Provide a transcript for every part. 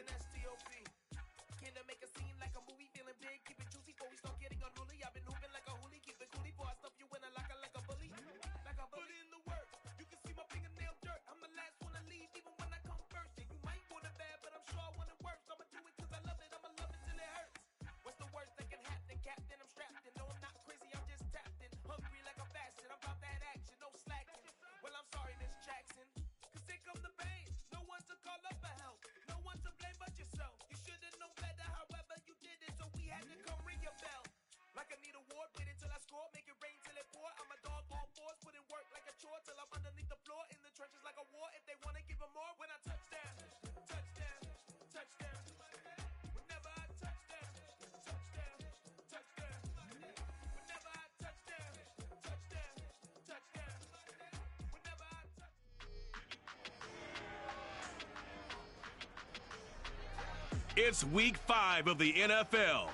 an STOP. Came to make a scene like a movie, feeling big, keep it juicy before we start getting unruly. I've been hooping like a hoolie, keep it coolie before I stuff you in a locker like a bully. Like a bully in the work, you can see my fingernail dirt. I'm the last one to leave, even when I come first. Yeah, you might want it bad, but I'm sure I want it worse. I'ma do it cause I love it, I'ma love it till it hurts. What's the worst that can happen, Captain? I'm strapped in, no I'm not crazy, I'm just tapped in. Hungry like a fashion, I'm about that action, no slacking. Well, I'm sorry, Miss Jackson, cause here come the pain. No one to call up for help, no one to blame but yourself. You should've known better, however you did it, so we had to come ring your bell. Like I need a award, wait until I score, make it rain till it pour. I'm a dog, all fours, put in work like a chore till I'm underneath the floor, in the trenches like a war. If they wanna give them more, when I touch down, touchdown, touchdown. Whenever I touch down, touchdown, touchdown. Whenever I touch down, touchdown, touchdown. Whenever I touch. It's week 5 of the NFL.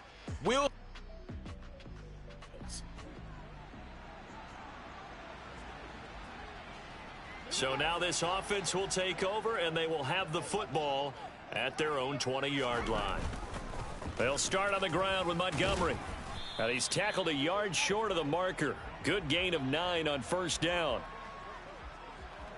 So now this offense will take over, and they will have the football at their own 20-yard line. They'll start on the ground with Montgomery. And he's tackled a yard short of the marker. Good gain of 9 on first down.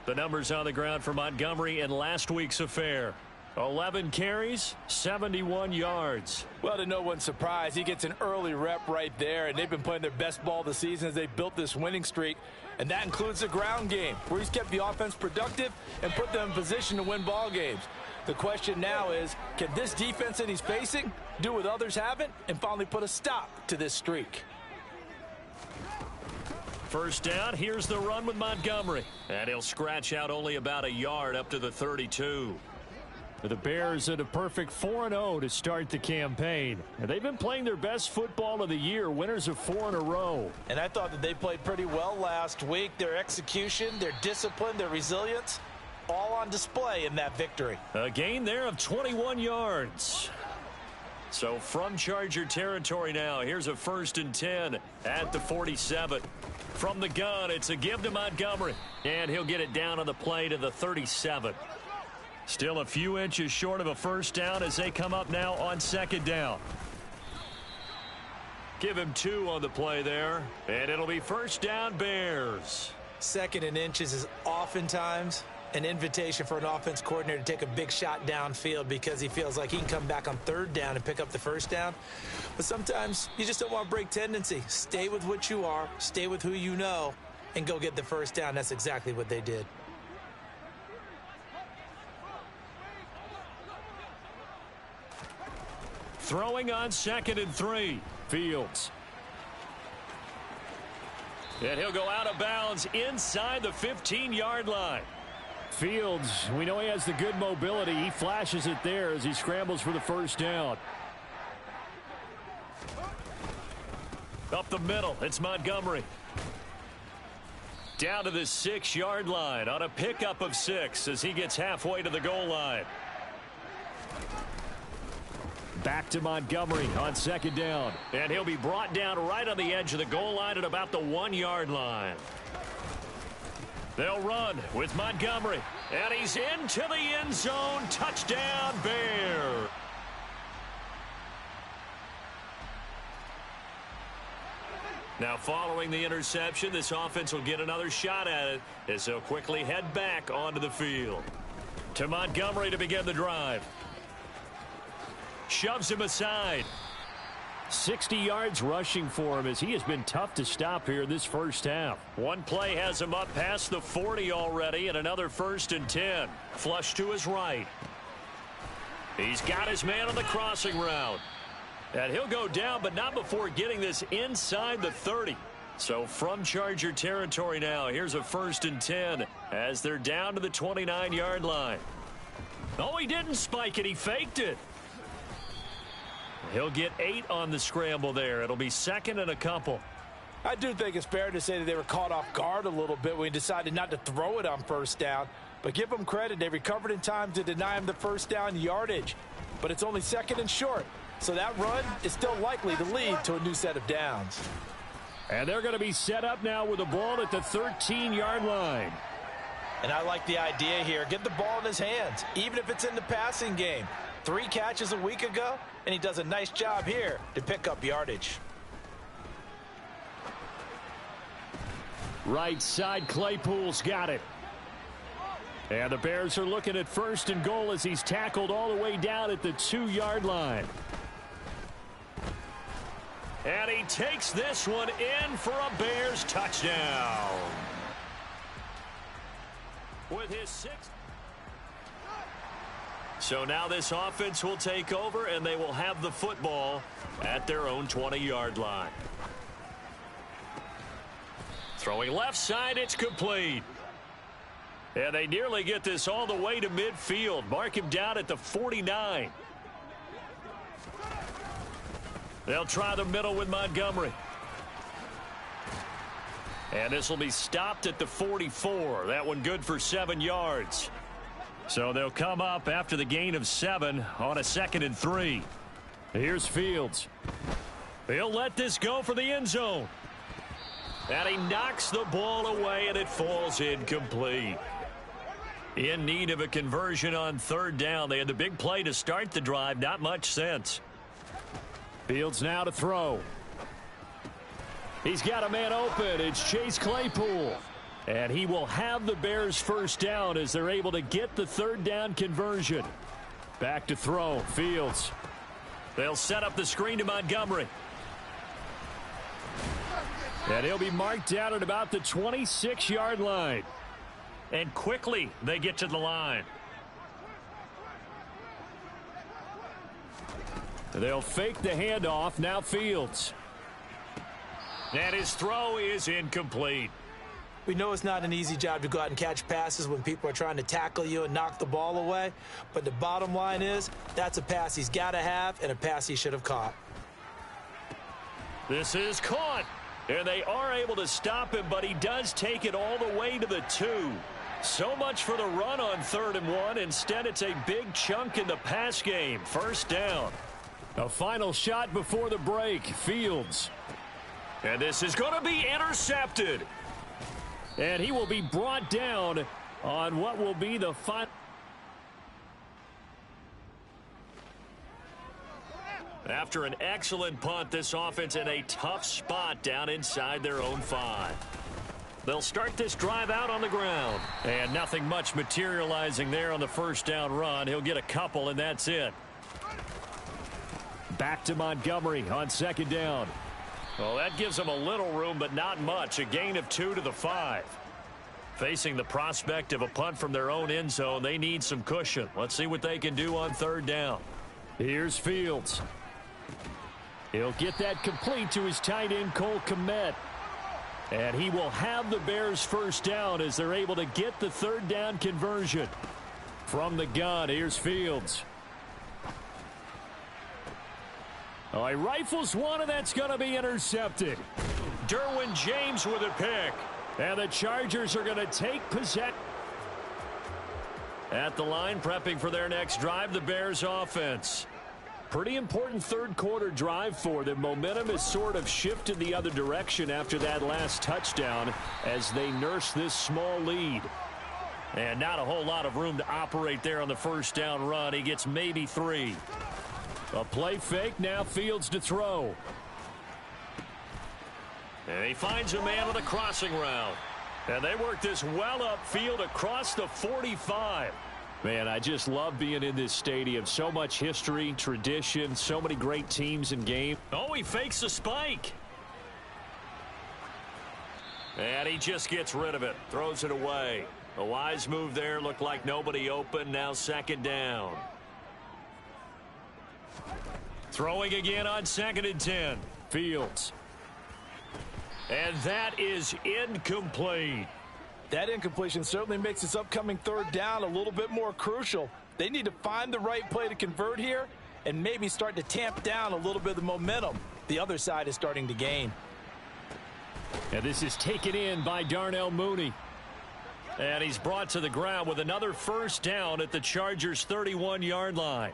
The numbers on the ground for Montgomery in last week's affair. 11 carries, 71 yards. Well, to no one's surprise, he gets an early rep right there, and they've been playing their best ball this season as they built this winning streak, and that includes the ground game, where he's kept the offense productive and put them in position to win ball games. The question now is, can this defense that he's facing do what others haven't and finally put a stop to this streak? First down, here's the run with Montgomery, and he'll scratch out only about a yard up to the 32. The Bears at a perfect 4-0 to start the campaign. And they've been playing their best football of the year, winners of 4 in a row. And I thought that they played pretty well last week. Their execution, their discipline, their resilience, all on display in that victory. A gain there of 21 yards. So from Charger territory now, here's a 1st and 10 at the 47. From the gun, it's a give to Montgomery. And he'll get it down on the play to the 37. Still a few inches short of a first down as they come up now on 2nd down. Give him 2 on the play there, and it'll be first down Bears. 2nd and inches is oftentimes an invitation for an offense coordinator to take a big shot downfield because he feels like he can come back on 3rd down and pick up the first down. But sometimes you just don't want to break tendency. Stay with what you are, stay with who you know, and go get the first down. That's exactly what they did. Throwing on 2nd and 3. Fields. And he'll go out of bounds inside the 15-yard line. Fields, we know he has the good mobility. He flashes it there as he scrambles for the first down. Up the middle, it's Montgomery. Down to the 6-yard line on a pickup of 6 as he gets halfway to the goal line. Back to Montgomery on 2nd down. And he'll be brought down right on the edge of the goal line at about the 1-yard line. They'll run with Montgomery. And he's into the end zone. Touchdown, Bears. Now, following the interception, this offense will get another shot at it as they'll quickly head back onto the field. To Montgomery to begin the drive. Shoves him aside. 60 yards rushing for him as he has been tough to stop here this first half. One play has him up past the 40 already, and another 1st and 10. Flush to his right. He's got his man on the crossing route. And he'll go down, but not before getting this inside the 30. So from Charger territory now, here's a 1st and 10 as they're down to the 29-yard line. Oh, he didn't spike it. He faked it. He'll get 8 on the scramble there. It'll be 2nd and a couple. I do think it's fair to say that they were caught off guard a little bit when he decided not to throw it on first down. But give them credit. They recovered in time to deny him the first down yardage. But it's only 2nd and short. So that run is still likely to lead to a new set of downs. And they're going to be set up now with the ball at the 13-yard line. And I like the idea here. Get the ball in his hands, even if it's in the passing game. 3 catches a week ago, and he does a nice job here to pick up yardage. Right side, Claypool's got it. And the Bears are looking at 1st and goal as he's tackled all the way down at the 2-yard line. And he takes this one in for a Bears touchdown. With his 6th. So now this offense will take over, and they will have the football at their own 20-yard line. Throwing left side, it's complete. And they nearly get this all the way to midfield. Mark him down at the 49. They'll try the middle with Montgomery. And this will be stopped at the 44. That one good for 7 yards. So they'll come up after the gain of 7 on a 2nd and 3. Here's Fields. He'll let this go for the end zone. And he knocks the ball away, and it falls incomplete. In need of a conversion on 3rd down. They had the big play to start the drive. Not much sense. Fields now to throw. He's got a man open. It's Chase Claypool. And he will have the Bears 1st down as they're able to get the 3rd down conversion. Back to throw. Fields. They'll set up the screen to Montgomery. And he'll be marked down at about the 26-yard line. And quickly they get to the line. They'll fake the handoff. Now Fields. And his throw is incomplete. We know it's not an easy job to go out and catch passes when people are trying to tackle you and knock the ball away. But the bottom line is that's a pass he's got to have and a pass he should have caught. This is caught. And they are able to stop him, but he does take it all the way to the 2. So much for the run on 3rd and 1. Instead, it's a big chunk in the pass game. 1st down. A final shot before the break. Fields. And this is going to be intercepted. And he will be brought down on what will be the final. After an excellent punt, this offense in a tough spot down inside their own 5. They'll start this drive out on the ground. And nothing much materializing there on the 1st down run. He'll get a couple, and that's it. Back to Montgomery on 2nd down. Well, that gives them a little room, but not much. A gain of 2 to the 5. Facing the prospect of a punt from their own end zone, they need some cushion. Let's see what they can do on 3rd down. Here's Fields. He'll get that complete to his tight end, Cole Kmet. And he will have the Bears 1st down as they're able to get the 3rd down conversion. From the gun, here's Fields. Oh, he rifles one, and that's going to be intercepted. Derwin James with a pick. And the Chargers are going to take possession. At the line, prepping for their next drive, the Bears offense. Pretty important 3rd quarter drive for them. Momentum has sort of shifted the other direction after that last touchdown as they nurse this small lead. And not a whole lot of room to operate there on the 1st down run. He gets maybe 3. A play fake, now Fields to throw. And he finds a man with a crossing route. And they work this well upfield across the 45. Man, I just love being in this stadium. So much history, tradition, so many great teams and games. Oh, he fakes a spike. And he just gets rid of it. Throws it away. A wise move there. Looked like nobody open. Now 2nd down. Throwing again on 2nd and 10. Fields. And that is incomplete. That incompletion certainly makes this upcoming 3rd down a little bit more crucial. They need to find the right play to convert here and maybe start to tamp down a little bit of the momentum the other side is starting to gain. And this is taken in by Darnell Mooney. And he's brought to the ground with another 1st down at the Chargers' 31-yard line.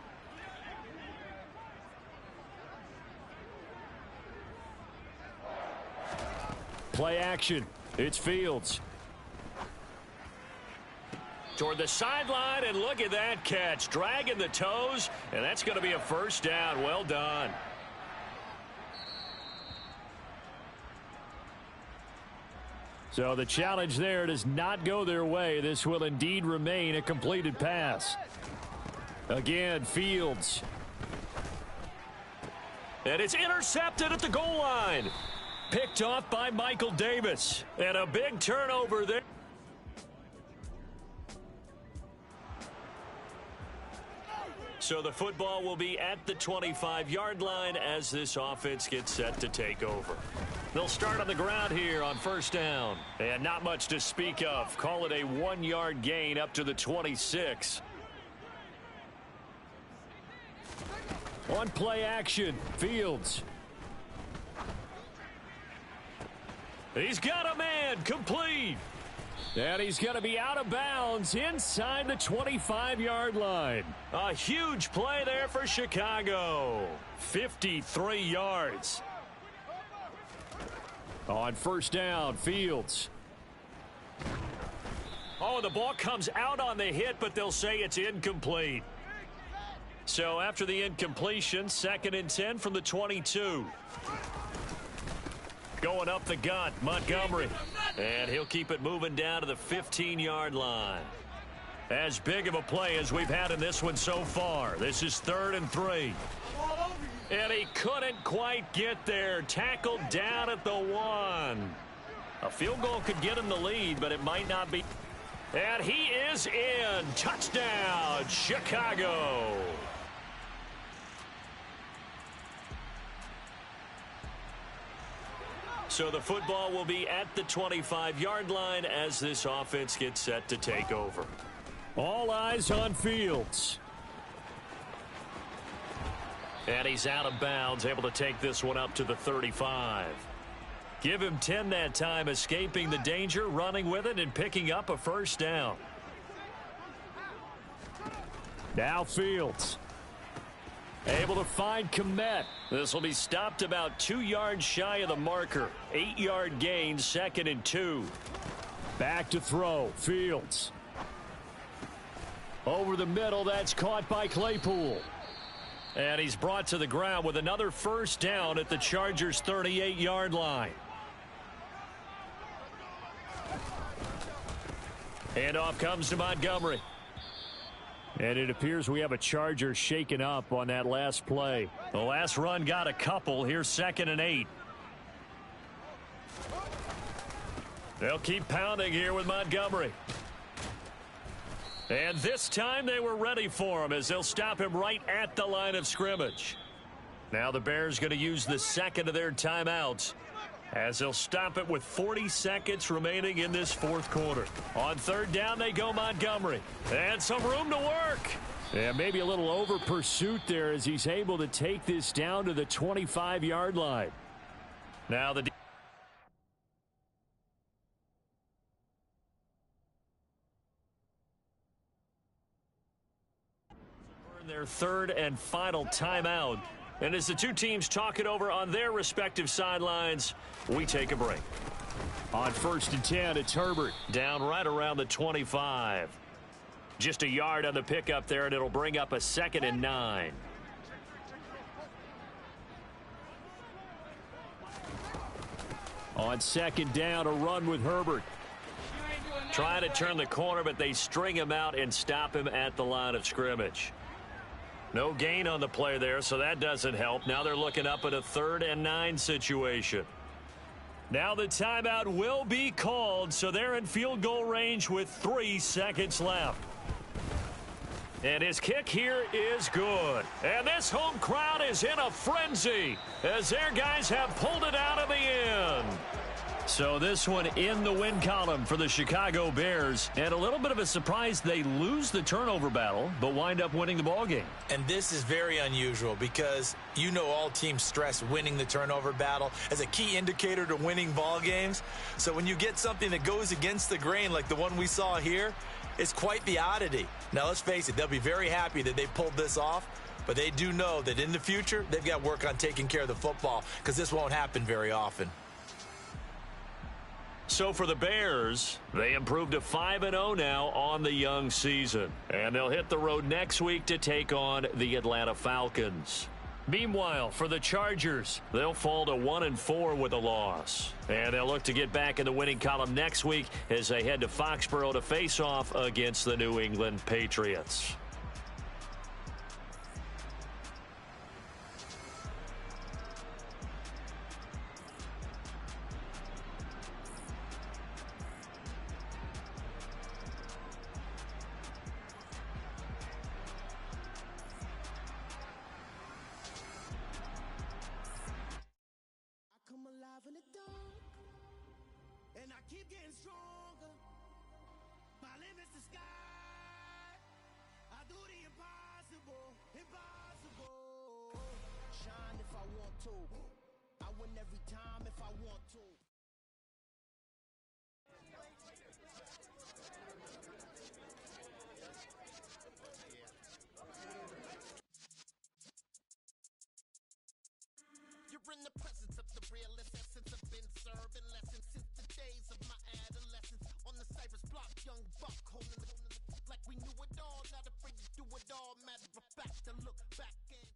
Play action. It's Fields. toward the sideline, and look at that catch. Dragging the toes, and that's going to be a first down. Well done. So the challenge there does not go their way. This will indeed remain a completed pass. Again, Fields. And it's intercepted at the goal line. Picked off by Michael Davis. And a big turnover there. So the football will be at the 25-yard line as this offense gets set to take over. They'll start on the ground here on first down. And not much to speak of. Call it a 1-yard gain up to the 26. On play action, Fields. He's got a man, complete. And he's going to be out of bounds inside the 25-yard line. A huge play there for Chicago. 53 yards. On first down, Fields. Oh, the ball comes out on the hit, but they'll say it's incomplete. So after the incompletion, 2nd and 10 from the 22. Going up the gut, Montgomery. And he'll keep it moving down to the 15-yard line. As big of a play as we've had in this one so far. This is 3rd and 3. And he couldn't quite get there. Tackled down at the 1. A field goal could get him the lead, but it might not be. And he is in. Touchdown, Chicago. So the football will be at the 25-yard line as this offense gets set to take over. All eyes on Fields. And he's out of bounds, able to take this one up to the 35. Give him 10 that time, escaping the danger, running with it, and picking up a first down. Now Fields. Able to find Kmet. This will be stopped about 2 yards shy of the marker. 8-yard gain, 2nd and 2. Back to throw. Fields. Over the middle, that's caught by Claypool. And he's brought to the ground with another first down at the Chargers' 38-yard line. Handoff comes to Montgomery. And it appears we have a Charger shaken up on that last play. The last run got a couple. Here's 2nd and 8. They'll keep pounding here with Montgomery. And this time they were ready for him as they'll stop him right at the line of scrimmage. Now the Bears going to use the second of their timeouts as they'll stop it with 40 seconds remaining in this 4th quarter. On 3rd down they go Montgomery. And some room to work. And maybe a little over pursuit there as he's able to take this down to the 25-yard line. Now the their 3rd and final timeout. And as the two teams talk it over on their respective sidelines, we take a break. On 1st and 10, it's Herbert. Down right around the 25. Just a yard on the pickup there, and it'll bring up a 2nd and 9. On 2nd down, a run with Herbert. Trying to turn the corner, but they string him out and stop him at the line of scrimmage. No gain on the play there, so that doesn't help. Now they're looking up at a 3rd and 9 situation. Now the timeout will be called, so they're in field goal range with 3 seconds left. And his kick here is good. And this home crowd is in a frenzy as their guys have pulled it out of the end. So this one in the win column for the Chicago Bears. And a little bit of a surprise, they lose the turnover battle, but wind up winning the ballgame. And this is very unusual because you know all teams stress winning the turnover battle as a key indicator to winning ball games. So when you get something that goes against the grain like the one we saw here, it's quite the oddity. Now let's face it, they'll be very happy that they pulled this off, but they do know that in the future they've got work on taking care of the football because this won't happen very often. So for the Bears, they improved to 5-0 now on the young season. And they'll hit the road next week to take on the Atlanta Falcons. Meanwhile, for the Chargers, They'll fall to 1-4 with a loss. And they'll look to get back in the winning column next week as they head to Foxborough to face off against the New England Patriots. Come alive in the dark, and I keep getting stronger. My limit's the sky. I do the impossible, impossible. Shine if I want to. I win every time if I want to. You're in the presence of the realest essence. I've been serving lessons since the days of my adolescence. On the Cypress block, young buck holding it like we knew it all. Not afraid to do it all. Matter of fact, to look back and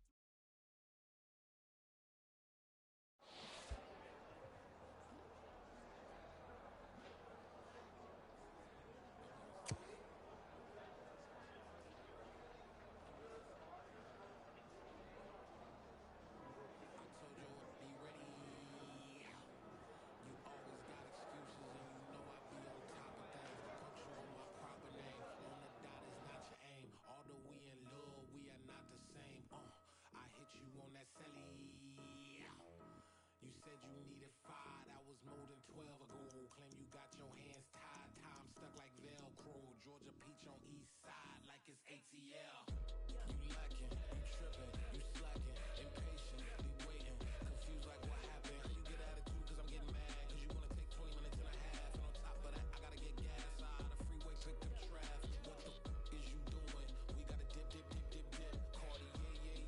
you said you needed 5, that was more than 12 ago. Claim you got your hands tied, time stuck like Velcro. Georgia peach on east side like it's ATL. You lacking, you tripping, you slacking, impatient, be waiting, confused like what happened. How you get attitude cause I'm getting mad, cause you wanna take 20 minutes and a half. And on top of that, I gotta get gas out of the freeway, pick up traffic. What the is you doing? We gotta dip, dip, dip, dip, dip. Cardi, yeah.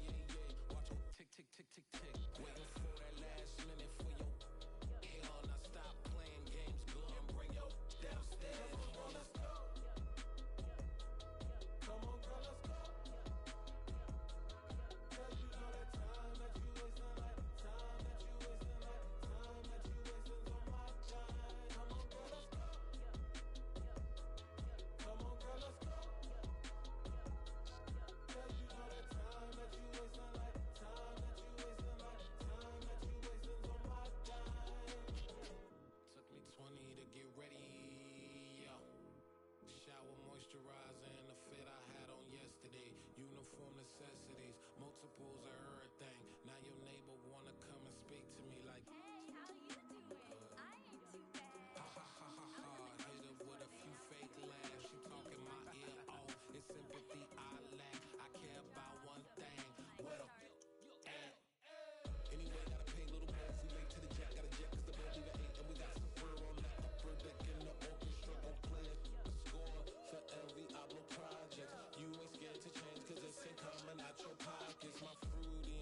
Watch your tick, tick, tick, tick, tick. Waiting for that last minute for your hell. Now stop playing games, go and bring your downstairs. Come on, let's go. Come on, girl, let's go. Cause you know that time that you wasting, like time that you wasting, like time that you wasting's on my time. Come on, girl, let's go. Come on, girl, let's go. Cause you know that time that you wasting, like time that you wasting, like time that you wasting's on my dime. Took me 20 to get ready, yeah. Shower moisturizer and the fit I had on yesterday. Uniform necessities, multiples of everything. Now your neighbor wanna come and speak to me like, Hey, how you doing? I ain't too bad. ha ha ha ha ha. Hit her with a few fake laughs. She talking my ear off. It's sympathy I lack. I care about one thing. Where the at? Anyway, gotta pay a little more if we late to the jet. Got a jet cause the bill leave at 8. And we got some fur on the upper deck in the orchestra. Gon' play a score for every album project. You ain't scared to change cause it's ain't coming out your pockets. My fruity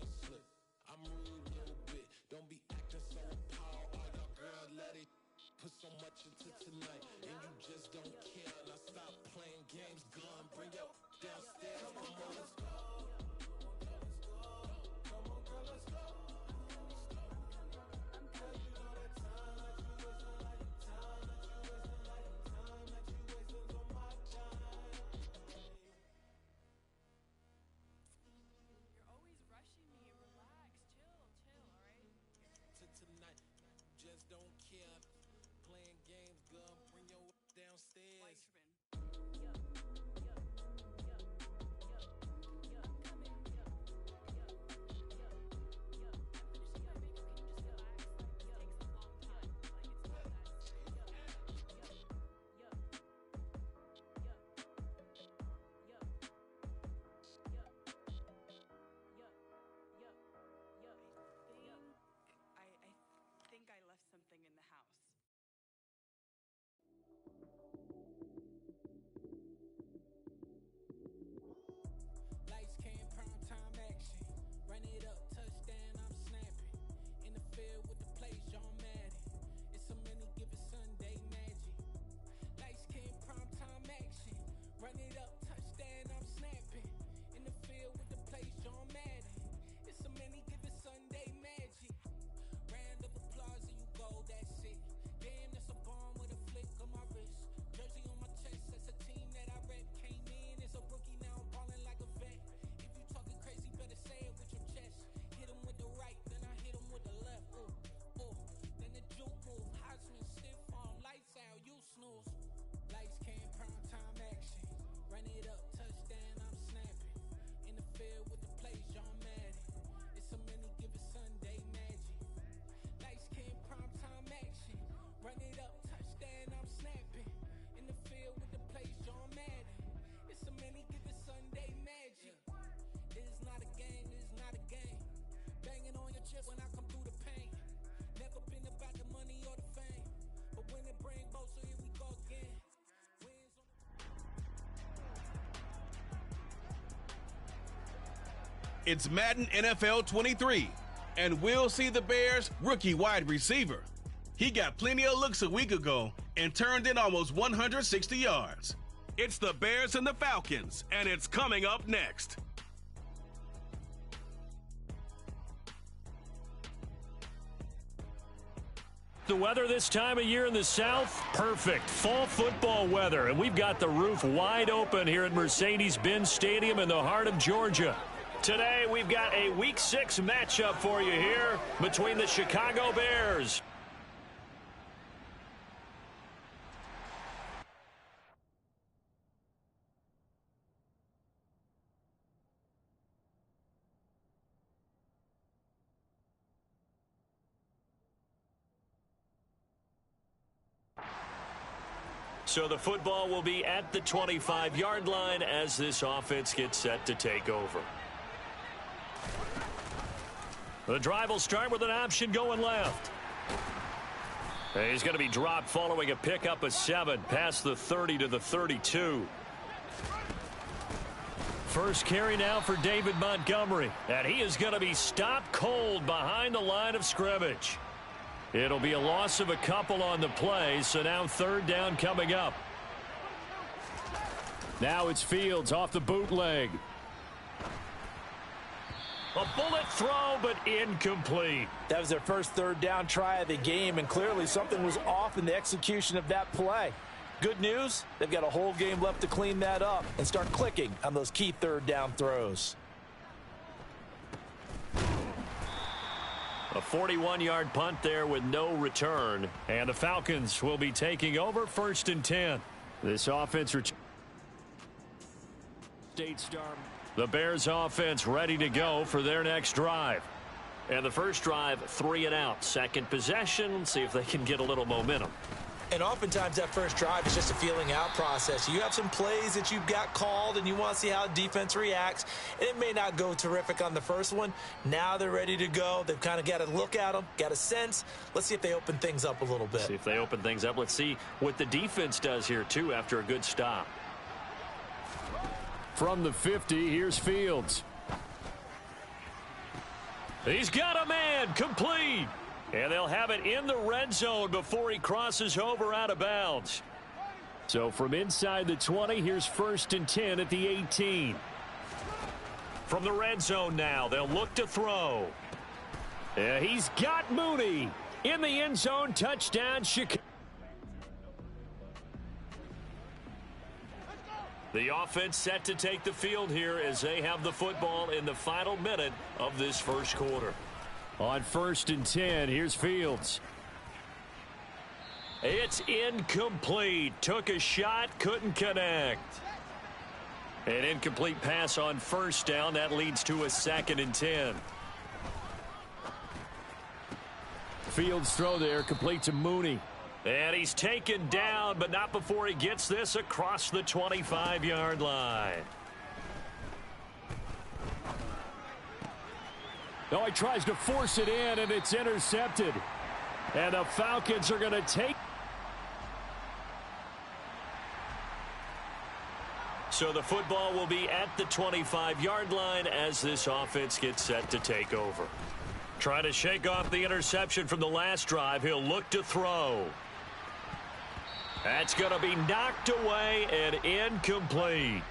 Run it up, touchdown, I'm snapping. In the field with the place, John Madden. It's a many, give it Sunday magic. This is not a game, this is not a game. Banging on your chest when I come through the pain. Never been about the money or the fame. But when it bring both, so here we go again. Wins on It's Madden NFL 23, and we'll see the Bears' rookie wide receiver. He got plenty of looks a week ago and turned in almost 160 yards. It's the Bears and the Falcons, and it's coming up next. The weather this time of year in the South, perfect. Fall football weather, and we've got the roof wide open here at Mercedes-Benz Stadium in the heart of Georgia. Today, we've got a Week 6 matchup for you here between the Chicago Bears. So the football will be at the 25-yard line as this offense gets set to take over. The drive will start with an option going left. He's going to be dropped following a pickup of 7 past the 30 to the 32. First carry now for David Montgomery, and he is going to be stopped cold behind the line of scrimmage. It'll be a loss of a couple on the play, so now third down coming up. Now it's Fields off the bootleg. A bullet throw, but incomplete. That was their first third down try of the game, and clearly something was off in the execution of that play. Good news, they've got a whole game left to clean that up and start clicking on those key third down throws. A 41-yard punt there with no return. And the Falcons will be taking over first and 10. This offense... State Star. The Bears offense ready to go for their next drive. And the first drive, 3 and out. Second possession, see if they can get a little momentum. And oftentimes that first drive is just a feeling out process. You have some plays that you've got called and you want to see how defense reacts. And it may not go terrific on the first one. Now they're ready to go. They've kind of got to look at them, got a sense. Let's see if they open things up a little bit. See if they open things up. Let's see what the defense does here, too, after a good stop. From the 50, here's Fields. He's got a man, complete. And they'll have it in the red zone before he crosses over out of bounds. So from inside the 20, here's first and 10 at the 18. From the red zone now, they'll look to throw. He's got Mooney in the end zone, touchdown Chicago. The offense set to take the field here as they have the football in the final minute of this first quarter. On first and 10, here's Fields. It's incomplete. Took a shot, couldn't connect. An incomplete pass on first down. That leads to a second and 10. Fields throw there, complete to Mooney. And he's taken down, but not before he gets this across the 25-yard line. No, he tries to force it in, and it's intercepted. And the Falcons are going to take. So the football will be at the 25-yard line as this offense gets set to take over. Trying to shake off the interception from the last drive. He'll look to throw. That's going to be knocked away and incomplete.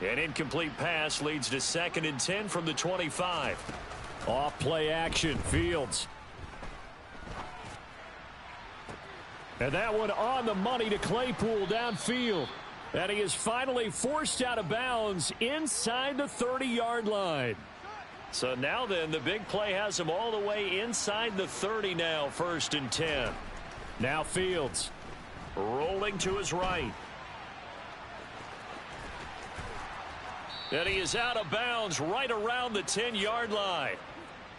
An incomplete pass leads to second and 10 from the 25. Off play action, Fields. And that one on the money to Claypool downfield. And he is finally forced out of bounds inside the 30-yard line. So now then, the big play has him all the way inside the 30 now, first and 10. Now Fields rolling to his right. And he is out of bounds right around the 10-yard line.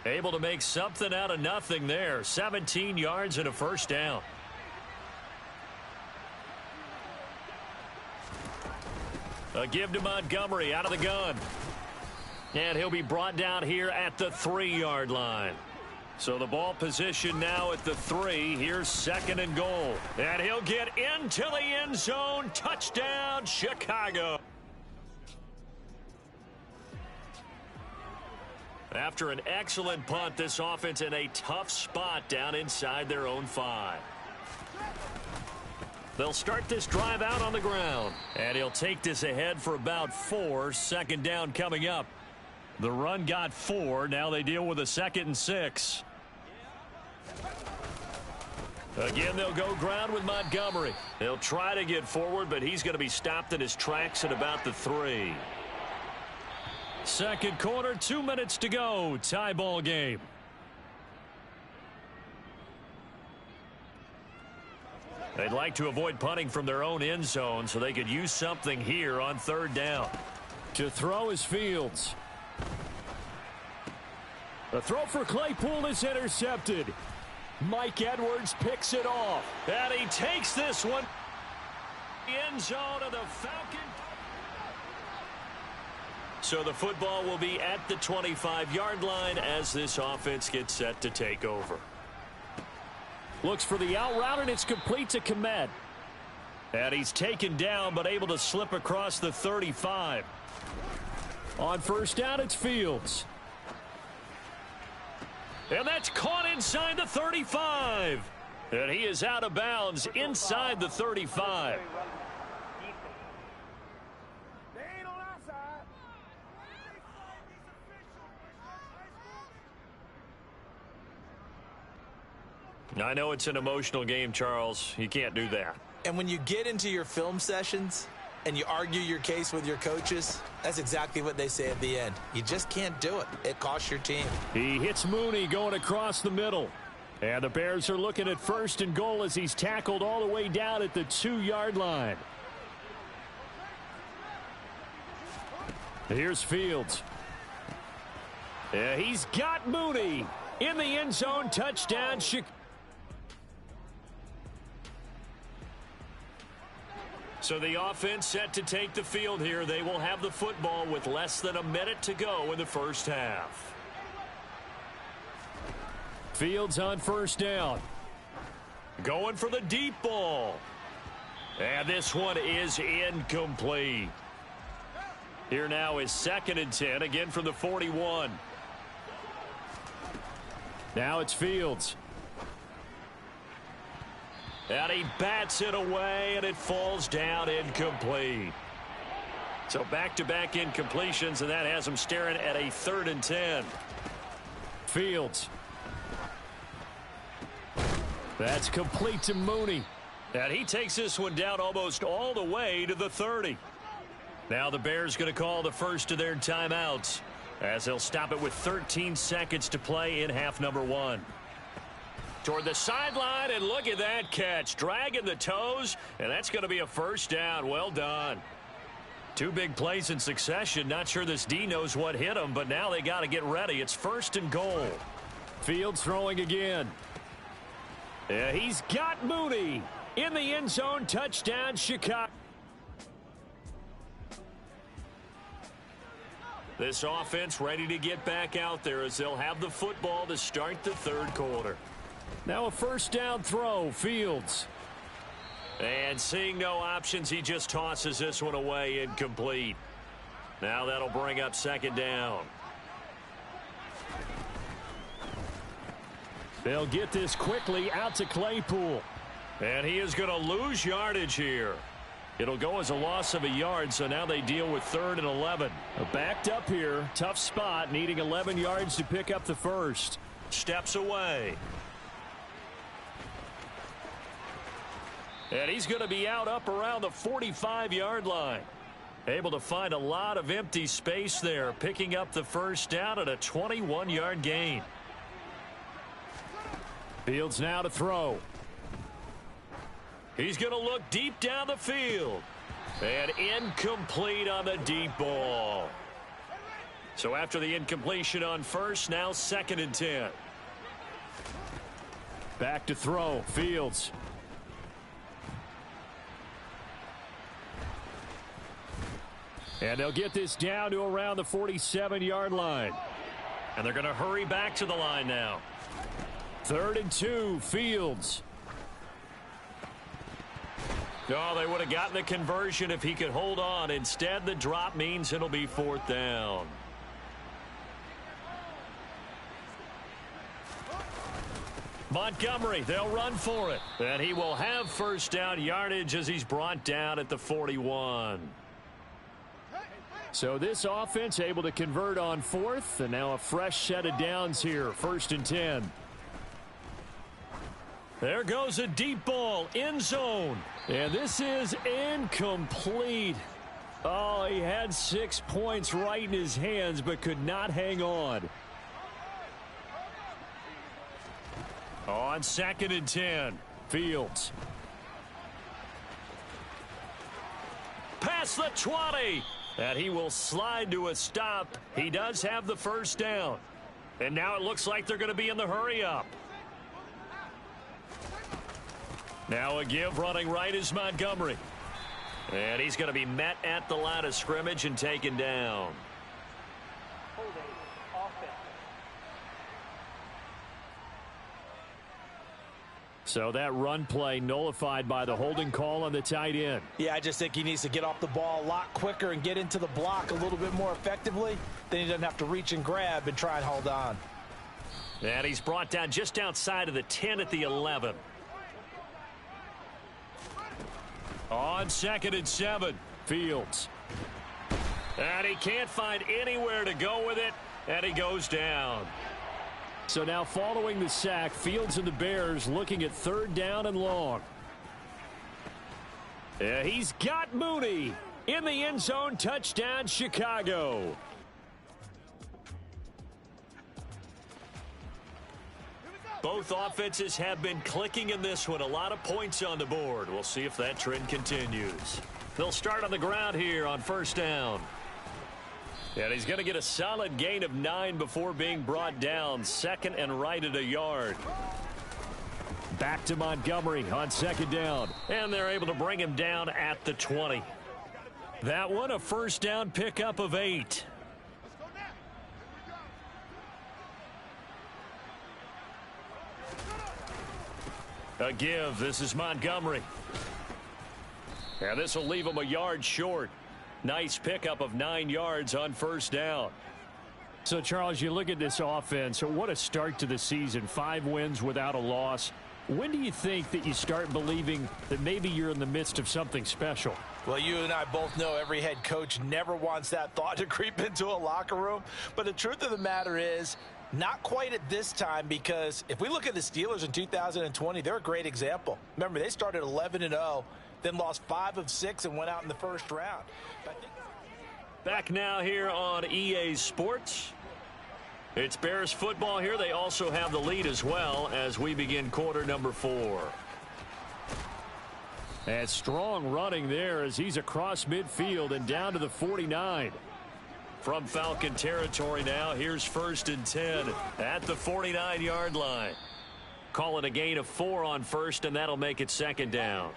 Able to make something out of nothing there. 17 yards and a first down. A give to Montgomery out of the gun. And he'll be brought down here at the 3-yard line. So the ball position now at the 3. Here's 2nd and goal. And he'll get into the end zone. Touchdown, Chicago. After an excellent punt, this offense in a tough spot down inside their own 5. They'll start this drive out on the ground. And he'll take this ahead for about 4. 2nd down coming up. The run got 4. Now they deal with a 2nd and 6. Again, they'll go ground with Montgomery. They'll try to get forward, but he's going to be stopped in his tracks at about the 3. Second quarter, 2 minutes to go. Tie ball game. They'd like to avoid punting from their own end zone so they could use something here on 3rd down. To throw is Fields. The throw for Claypool is intercepted. Mike Edwards picks it off. And he takes this one. The end zone of the Falcons. So the football will be at the 25-yard line as this offense gets set to take over. Looks for the out route, and it's complete to Kmet. And he's taken down, but able to slip across the 35. On 1st down, it's Fields. And that's caught inside the 35. And he is out of bounds inside the 35. I know it's an emotional game, Charles. You can't do that. And when you get into your film sessions and you argue your case with your coaches, that's exactly what they say at the end. You just can't do it. It costs your team. He hits Mooney going across the middle. And the Bears are looking at 1st and goal as he's tackled all the way down at the 2-yard line. Here's Fields. Yeah, he's got Mooney in the end zone. Touchdown, Chicago. So the offense set to take the field here. They will have the football with less than a minute to go in the first half. Fields on 1st down. Going for the deep ball. And this one is incomplete. Here now is 2nd and 10, again from the 41. Now it's Fields. And he bats it away, and it falls down incomplete. So back-to-back incompletions, and that has him staring at a 3rd and 10. Fields. That's complete to Mooney. And he takes this one down almost all the way to the 30. Now the Bears going to call the first of their timeouts as they'll stop it with 13 seconds to play in half number 1. Toward the sideline, and look at that catch. Dragging the toes, and that's going to be a 1st down. Well done. 2 big plays in succession. Not sure this D knows what hit him, but now they got to get ready. It's 1st and goal. Fields throwing again. Yeah, he's got Mooney in the end zone. Touchdown, Chicago. This offense ready to get back out there as they'll have the football to start the 3rd quarter. Now a 1st down throw, Fields. And seeing no options, he just tosses this one away, incomplete. Now that'll bring up 2nd down. They'll get this quickly out to Claypool. And he is going to lose yardage here. It'll go as a loss of a yard, so now they deal with 3rd and 11. Backed up here, tough spot, needing 11 yards to pick up the 1st. Steps away. And he's going to be out up around the 45-yard line. Able to find a lot of empty space there, picking up the 1st down at a 21-yard gain. Fields now to throw. He's going to look deep down the field. And incomplete on the deep ball. So after the incompletion on 1st, now 2nd and 10. Back to throw, Fields. And they'll get this down to around the 47-yard line. And they're going to hurry back to the line now. 3rd and 2, Fields. No, they would have gotten the conversion if he could hold on. Instead, the drop means it'll be 4th down. Montgomery, they'll run for it. And he will have 1st down yardage as he's brought down at the 41. So this offense able to convert on 4th, and now a fresh set of downs here, 1st and 10. There goes a deep ball, end zone. And this is incomplete. Oh, he had 6 points right in his hands, but could not hang on. On 2nd and 10, Fields. past the 20. And he will slide to a stop. He does have the 1st down. And now it looks like they're going to be in the hurry up. Now a give running right is Montgomery. And he's going to be met at the line of scrimmage and taken down. So that run play nullified by the holding call on the tight end. Yeah, I just think he needs to get off the ball a lot quicker and get into the block a little bit more effectively. Then he doesn't have to reach and grab and try and hold on. And he's brought down just outside of the 10 at the 11. On 2nd and 7, Fields. And he can't find anywhere to go with it, and he goes down. So now following the sack, Fields and the Bears looking at 3rd down and long. Yeah, he's got Mooney in the end zone. Touchdown, Chicago. Both offenses have been clicking in this one. A lot of points on the board. We'll see if that trend continues. They'll start on the ground here on 1st down. And he's going to get a solid gain of 9 before being brought down. 2nd and right at a yard. Back to Montgomery on 2nd down. And they're able to bring him down at the 20. That one a 1st down pickup of 8. A give. This is Montgomery. And this will leave him a yard short. Nice pickup of 9 yards on 1st down. So, Charles, you look at this offense. What a start to the season. 5 wins without a loss. When do you think that you start believing that maybe you're in the midst of something special? Well, you and I both know every head coach never wants that thought to creep into a locker room. But the truth of the matter is, not quite at this time, because if we look at the Steelers in 2020, they're a great example. Remember, they started 11-0, then lost 5 of 6 and went out in the 1st round. Back now here on EA Sports. It's Bears football here. They also have the lead as well as we begin quarter number 4. And strong running there as he's across midfield and down to the 49. From Falcon territory now, here's 1st and 10 at the 49-yard line. Call it a gain of 4 on 1st, and that'll make it 2nd down.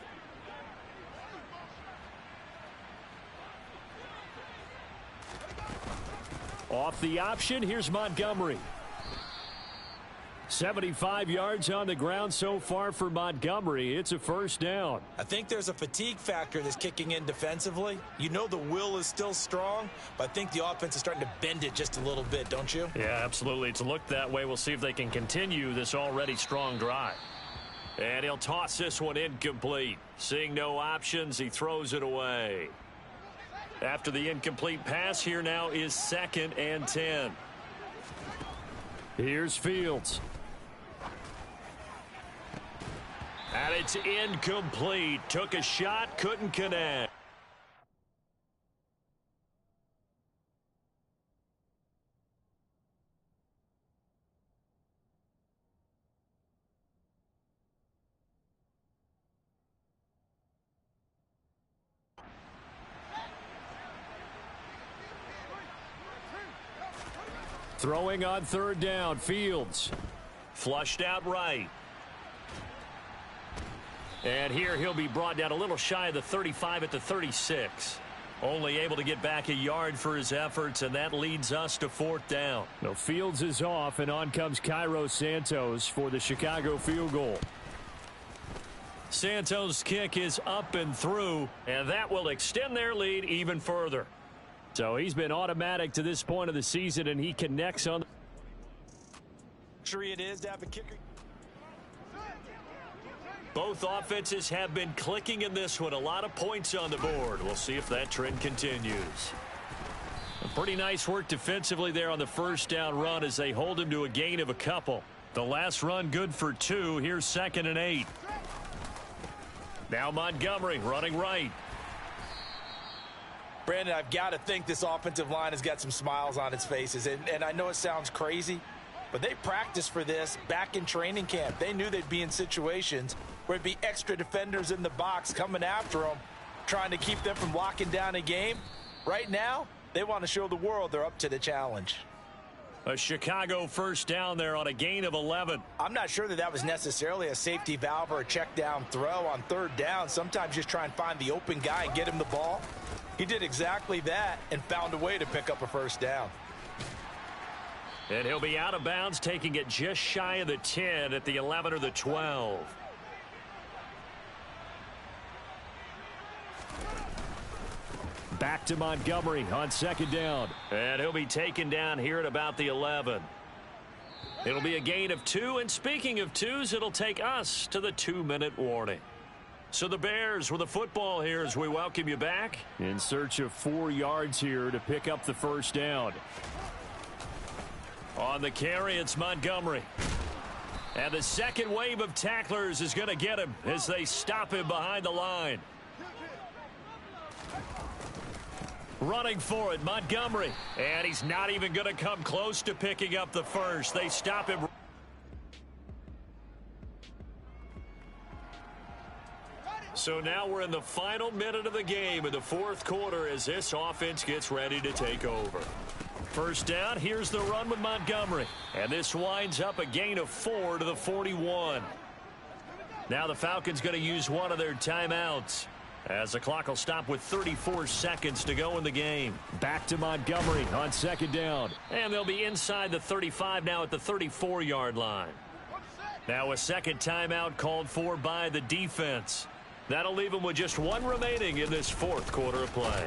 Off the option, here's Montgomery. 75 yards on the ground so far for Montgomery. It's a 1st down. I think there's a fatigue factor that's kicking in defensively. You know the will is still strong, but I think the offense is starting to bend it just a little bit, don't you? Yeah, absolutely. It's looked that way. We'll see if they can continue this already strong drive. And he'll toss this one incomplete. Seeing no options, he throws it away. After the incomplete pass, here now is 2nd and 10. Here's Fields. And it's incomplete. Took a shot, couldn't connect. Throwing on 3rd down, Fields. Flushed out right. And here he'll be brought down a little shy of the 35 at the 36. Only able to get back a yard for his efforts, and that leads us to 4th down. No, Fields is off, and on comes Cairo Santos for the Chicago field goal. Santos' kick is up and through, and that will extend their lead even further. So he's been automatic to this point of the season, and he connects on. Sure it is to have a kicker. Both offenses have been clicking in this one. A lot of points on the board. We'll see if that trend continues. Pretty nice work defensively there on the first down run as they hold him to a gain of a couple. The last run good for 2. Here's 2nd and 8. Now Montgomery running right. Brandon, I've got to think this offensive line has got some smiles on its faces. And I know it sounds crazy, but they practiced for this back in training camp. They knew they'd be in situations where it'd be extra defenders in the box coming after them, trying to keep them from locking down a game. Right now, they want to show the world they're up to the challenge. A Chicago first down there on a gain of 11. I'm not sure that was necessarily a safety valve or a check down throw on 3rd down. Sometimes just try and find the open guy and get him the ball. He did exactly that and found a way to pick up a first down. And he'll be out of bounds, taking it just shy of the 10 at the 11 or the 12. Back to Montgomery on 2nd down. And he'll be taken down here at about the 11. It'll be a gain of 2, and speaking of 2s, it'll take us to the 2-minute warning. So the Bears with the football here as we welcome you back. In search of 4 yards here to pick up the first down. On the carry, it's Montgomery. And the second wave of tacklers is going to get him as they stop him behind the line. Running for it, Montgomery. And he's not even going to come close to picking up the first. They stop him. So now we're in the final minute of the game in the 4th quarter as this offense gets ready to take over. First down, here's the run with Montgomery. And this winds up a gain of 4 to the 41. Now the Falcons going to use one of their timeouts, as the clock will stop with 34 seconds to go in the game. Back to Montgomery on 2nd down. And they'll be inside the 35 now at the 34-yard line. Now a second timeout called for by the defense. That'll leave him with just 1 remaining in this 4th quarter of play.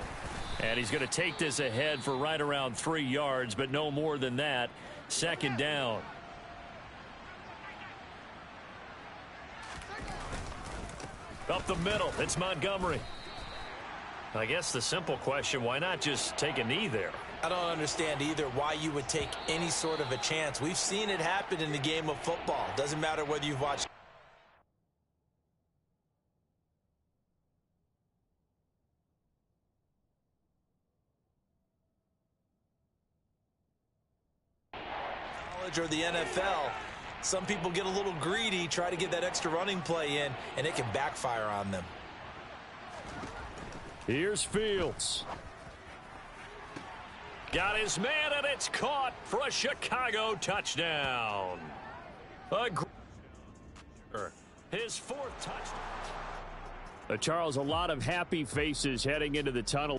And he's going to take this ahead for right around 3 yards, but no more than that. 2nd down. Up the middle, it's Montgomery. I guess the simple question, why not just take a knee there? I don't understand either why you would take any sort of a chance. We've seen it happen in the game of football. Doesn't matter whether you've watched. College or the NFL. Some people get a little greedy, try to get that extra running play in, and it can backfire on them. Here's Fields. Got his man, and it's caught for a Chicago touchdown. His 4th touchdown. Charles, a lot of happy faces heading into the tunnel.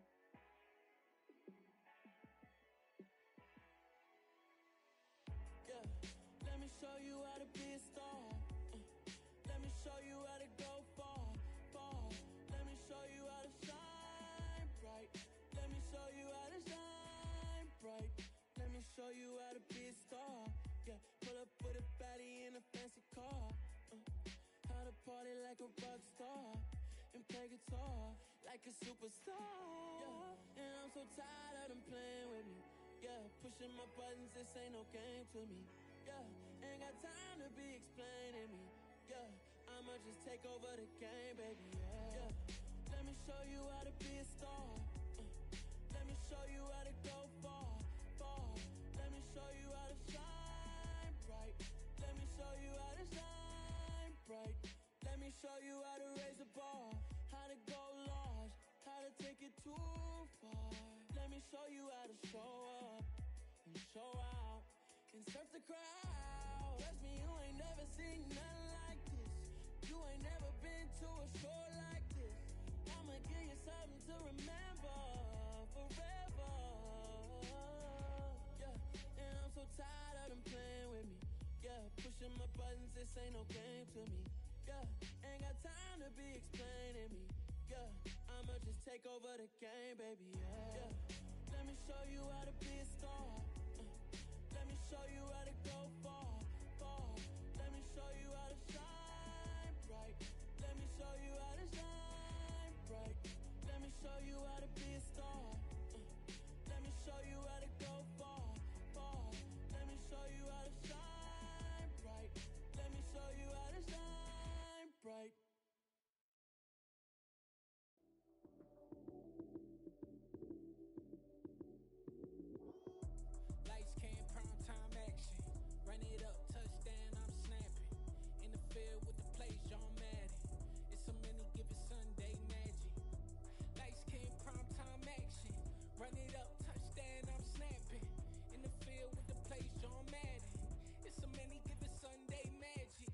show you how to be a star. Let me show you how to go far, far. Let me show you how to shine bright. Let me show you how to shine bright. Let me show you how to be a star. Yeah, pull up with a baddie in a fancy car. How to party like a rock star and play guitar like a superstar. Yeah, and I'm so tired of them playing with me. Yeah, pushing my buttons, this ain't no game to me. Yeah, ain't got time to be explaining me. Yeah, I'ma just take over the game, baby. Yeah, let me show you how to be a star. Let me show you how to go far, far. Let me show you how to shine bright. Let me show you how to shine bright. Let me show you how to raise the bar, how to go large, how to take it too far. Let me show you how to show up and show out and surf the crowd. Trust me, you ain't never seen nothing like this. You ain't never been to a show like this. I'ma give you something to remember forever. Yeah, and I'm so tired of them playing with me. Yeah, pushing my buttons, this ain't no game to me. Yeah, ain't got time to be explaining me. Yeah, I'ma just take over the game, baby. Yeah, let me show you how to be a star. Let me show you how to go far, far. Let me show you how to shine bright. Let me show you how to shine bright. Let me show you how to be a star. Let me show you how to go far, far. Let me show you how to shine bright. Let me show you how to shine bright. Lights came, prime time action. Run it up, touchdown, I'm snapping. In the field with the plays, John Madden. It's a many given Sunday magic. Lights came, prime time action. Run it up, touchdown, I'm snapping. In the field with the plays, John Madden. It's a many given Sunday magic.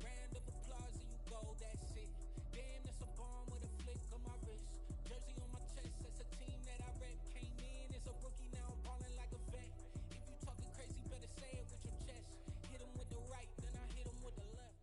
Round of applause and you go, that's it. Damn, that's a bomb with a flick on my wrist. Jersey on my chest, that's a team that I rep. Came in as a rookie, now I'm ballin' like a vet. If you talking crazy, better say it with your chest. Hit him with the right, then I hit him with the left.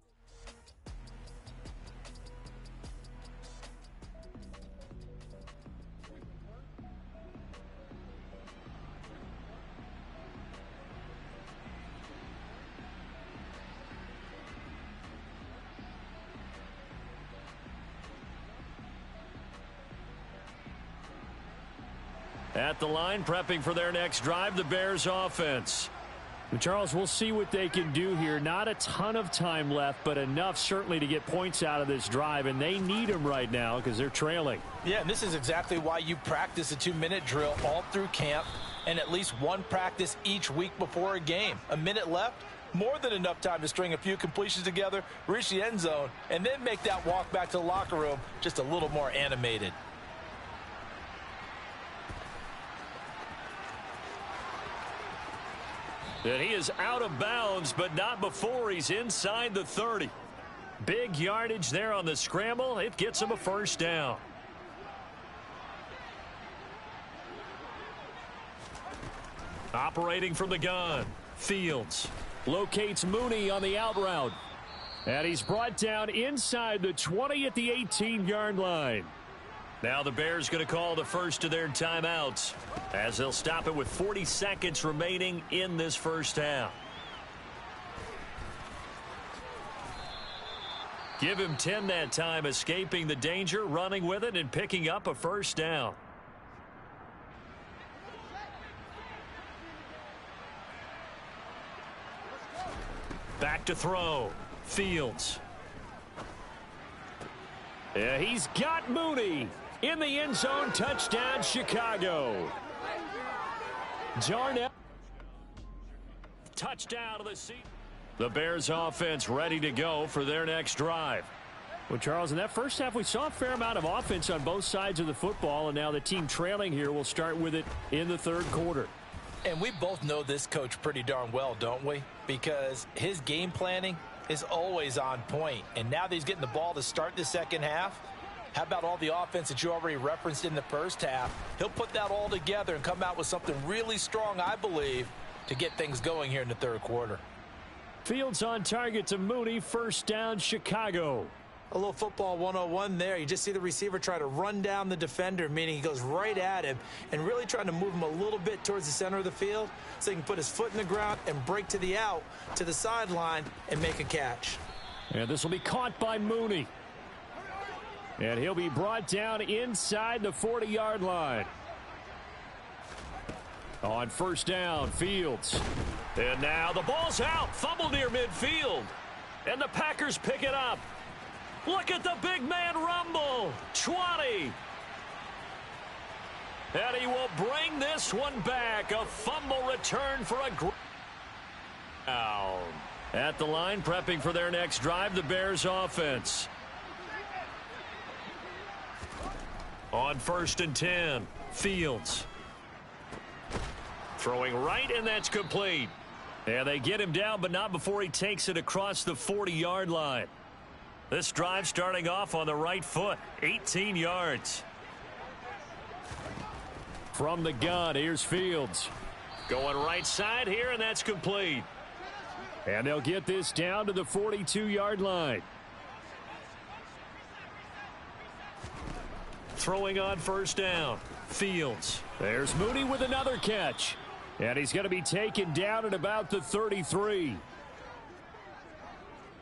At the line, prepping for their next drive, the Bears offense. And Charles, we'll see what they can do here. Not a ton of time left, but enough certainly to get points out of this drive, and they need them right now because they're trailing. Yeah, and this is exactly why you practice a 2-minute drill all through camp and at least one practice each week before a game. A minute left, more than enough time to string a few completions together, reach the end zone, and then make that walk back to the locker room just a little more animated. And he is out of bounds, but not before he's inside the 30. Big yardage there on the scramble. It gets him a first down. Operating from the gun, Fields locates Mooney on the out route. And he's brought down inside the 20 at the 18-yard line. Now the Bears going to call the first of their timeouts as they'll stop it with 40 seconds remaining in this first half. Give him 10 that time, escaping the danger, running with it, and picking up a first down. Back to throw. Fields. Yeah, he's got Mooney. In the end zone, touchdown, Chicago. Darnell. Touchdown to the seat. The Bears offense ready to go for their next drive. Well, Charles, in that first half, we saw a fair amount of offense on both sides of the football, and now the team trailing here will start with it in the third quarter. And we both know this coach pretty darn well, don't we? Because his game planning is always on point. And now that he's getting the ball to start the second half, how about all the offense that you already referenced in the first half? He'll put that all together and come out with something really strong, I believe, to get things going here in the third quarter. Fields on target to Mooney. First down, Chicago. A little football 101 there. You just see the receiver try to run down the defender, meaning he goes right at him and really trying to move him a little bit towards the center of the field so he can put his foot in the ground and break to the out, to the sideline, and make a catch. And this will be caught by Mooney. And he'll be brought down inside the 40-yard line. On first down, Fields. And now the ball's out. Fumble near midfield. And the Packers pick it up. Look at the big man rumble. 20. And he will bring this one back. A fumble return for a down. At the line, prepping for their next drive, the Bears offense. On first and 10, Fields. Throwing right, and that's complete. And they get him down, but not before he takes it across the 40-yard line. This drive starting off on the right foot, 18 yards. From the gun, here's Fields. Going right side here, and that's complete. And they'll get this down to the 42-yard line. Throwing on first down, Fields. There's Mooney with another catch. And he's going to be taken down at about the 33.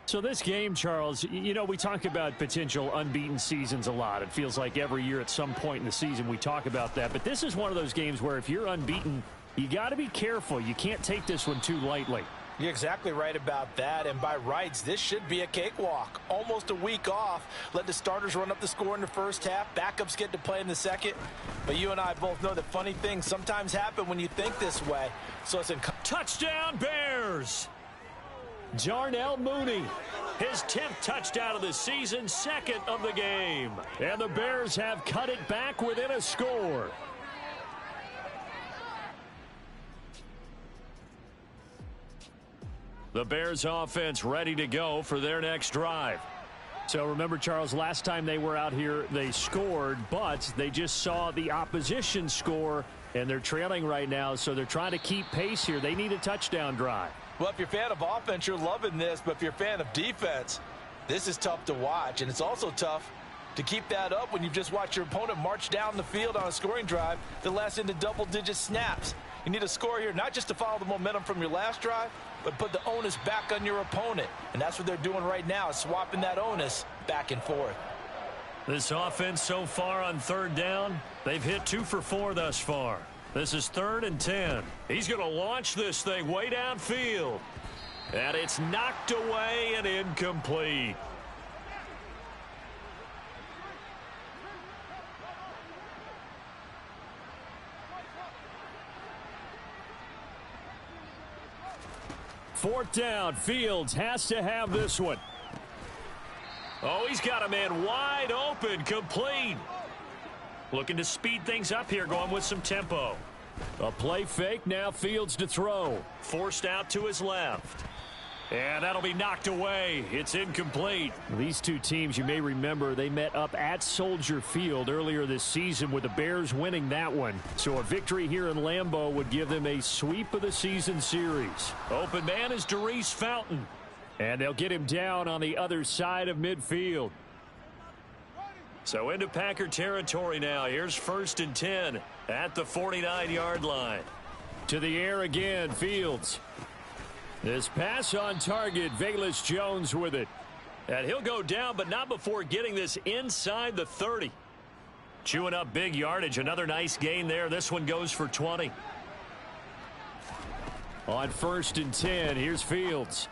So this game, Charles, you know, we talk about potential unbeaten seasons a lot. It feels like every year at some point in the season we talk about that. But this is one of those games where if you're unbeaten, you got to be careful. You can't take this one too lightly. You're exactly right about that, and by rights, this should be a cakewalk. Almost a week off. Let the starters run up the score in the first half. Backups get to play in the second. But you and I both know that funny things sometimes happen when you think this way. So it's touchdown, Bears! Darnell Mooney. His 10th touchdown of the season, second of the game. And the Bears have cut it back within a score. The Bears offense ready to go for their next drive. So remember, Charles, last time they were out here, they scored, but they just saw the opposition score, and they're trailing right now, so they're trying to keep pace here. They need a touchdown drive. Well, if you're a fan of offense, you're loving this, but if you're a fan of defense, this is tough to watch, and it's also tough to keep that up when you've just watched your opponent march down the field on a scoring drive that lasts into double-digit snaps. You need a score here, not just to follow the momentum from your last drive, but put the onus back on your opponent. And that's what they're doing right now, swapping that onus back and forth. This offense so far on third down, they've hit 2 for 4 thus far. This is 3rd and 10. He's going to launch this thing way downfield. And it's knocked away and incomplete. Fourth down, Fields has to have this one. Oh, he's got a man wide open, complete. Looking to speed things up here, going with some tempo. A play fake, now Fields to throw. Forced out to his left. And that'll be knocked away. It's incomplete. These two teams, you may remember, they met up at Soldier Field earlier this season with the Bears winning that one. So a victory here in Lambeau would give them a sweep of the season series. Open man is Darius Fountain. And they'll get him down on the other side of midfield. So into Packer territory now. Here's 1st and 10 at the 49-yard line. To the air again, Fields. This pass on target, Velus Jones with it. And he'll go down, but not before getting this inside the 30. Chewing up big yardage. Another nice gain there. This one goes for 20. On 1st and 10, here's Fields.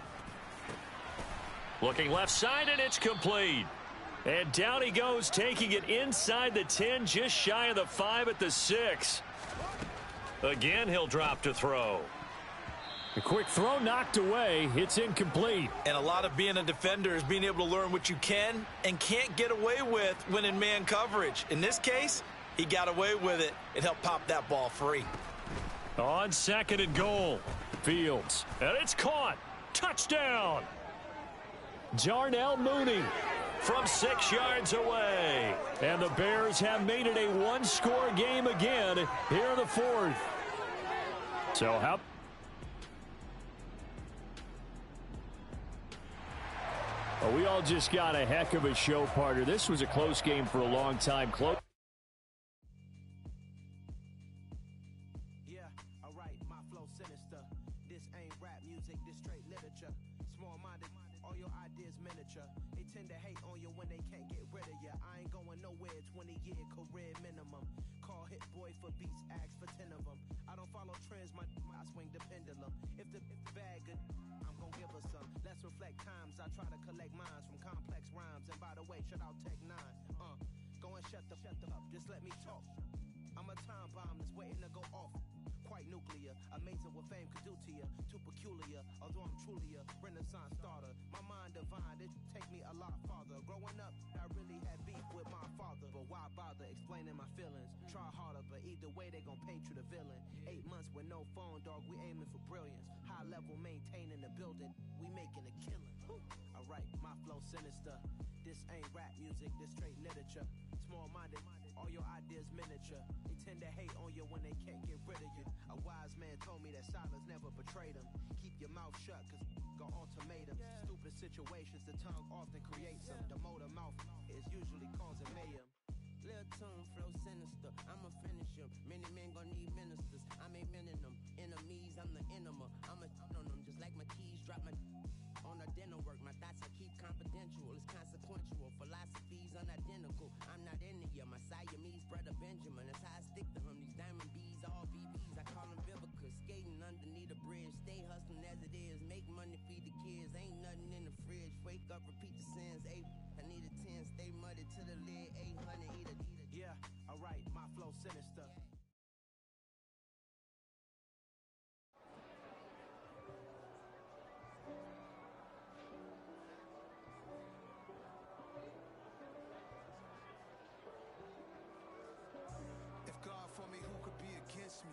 Looking left side, and it's complete. And down he goes, taking it inside the 10, just shy of the 5 at the 6. Again, he'll drop to throw. A quick throw knocked away. It's incomplete. And a lot of being a defender is being able to learn what you can and can't get away with when in man coverage. In this case, he got away with it and helped pop that ball free. On 2nd and goal, Fields. And it's caught. Touchdown. Darnell Mooney from 6 yards away. And the Bears have made it a one-score game again here in the 4th. So how... Well, we all just got a heck of a show, partner. This was a close game for a long time. Yeah, alright, my flow sinister. This ain't rap music, this straight literature. Small-minded, all your ideas miniature. They tend to hate on you when they can't get rid of you. I ain't going nowhere, 20-year career minimum. Call Hit Boy for beats, ask for 10 of them. I don't follow trends, I swing the pendulum. If the bag good, I'm gon' give her some. Let's reflect times, I try to collect minds from complex rhymes. And by the way, shout out Tech 9. Go and shut the up, just let me talk. I'm a time bomb that's waiting to go off. Quite nuclear, amazing what fame could do to you. Too peculiar, although I'm truly a renaissance starter. My mind divine, it take me a lot farther. Growing up, I really had beef with my father. But why bother explaining my feelings? Try harder, but either way they gon' paint you the villain. 8 months with no phone, dog, we aiming for brilliance. High level maintaining the building, we making a killing. Alright, my flow sinister. This ain't rap music, this straight literature. Small-minded, all your ideas miniature. They tend to hate on you when they can't get rid of you. A wise man told me that silence never betrayed him. Keep your mouth shut, cause got ultimatums. Stupid situations, the tongue often creates them. The motor mouth is usually causing mayhem. Lil' tune, flow sinister, I'ma finish him. Many men gon' need ministers, I'm aiming them. Enemies, I'm the enema. I'ma on them just like my keys, drop my on a dinner work. My thoughts I keep confidential, it's consequential. Philosophies unidentical, I'm not into you. My Siamese brother Benjamin, that's how I stick to him. These diamond bees, all VVs, I call them Vivica. Skating underneath a bridge, stay hustling as it is. Make money, feed the kids, ain't nothing in the fridge. Wake up, repeat the sins, 8, I need a 10, stay muddy to the lid, 800, eat a. Yeah, alright, my flow sinister. If God for me, who could be against me?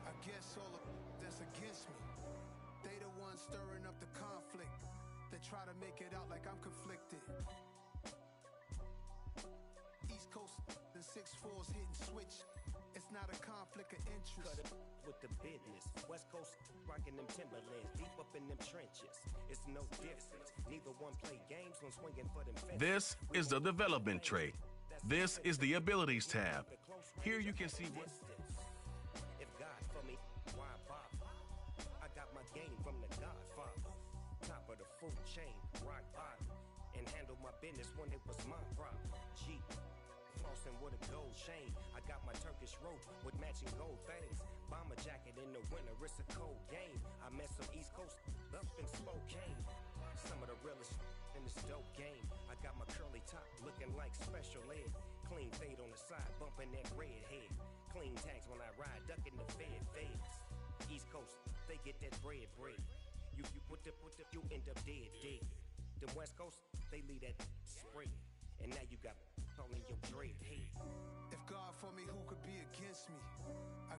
I guess all of that's against me. They the ones stirring up the conflict. They try to make it out like I'm conflicted. East Coast and 6'4's hitting switch. It's not a conflict of interest. Cut it with the business. West Coast rocking them Timberlands, deep up in them trenches. It's no difference. Neither one play games, one swinging for them fences. This is the development tray. This is the abilities tab. Here you can see what. If God for me, why bother? I got my game from the Godfather. Top of the food chain, rock bottom. And handle my business when it was my problem. G. Flossing with a gold chain. I got my Turkish rope with matching gold things. Bomber jacket in the winter, it's a cold game. I met some East Coast up in Spokane. Some of the realest in this dope game. I got my curly top looking like special ed. Clean fade on the side, bumping that red head. Clean tags when I ride, ducking the feds. East Coast, they get that bread. You put the, you end up dead. Them West Coast, they leave that spread. And now you got all in your dread head. If God for me, who could be against me? I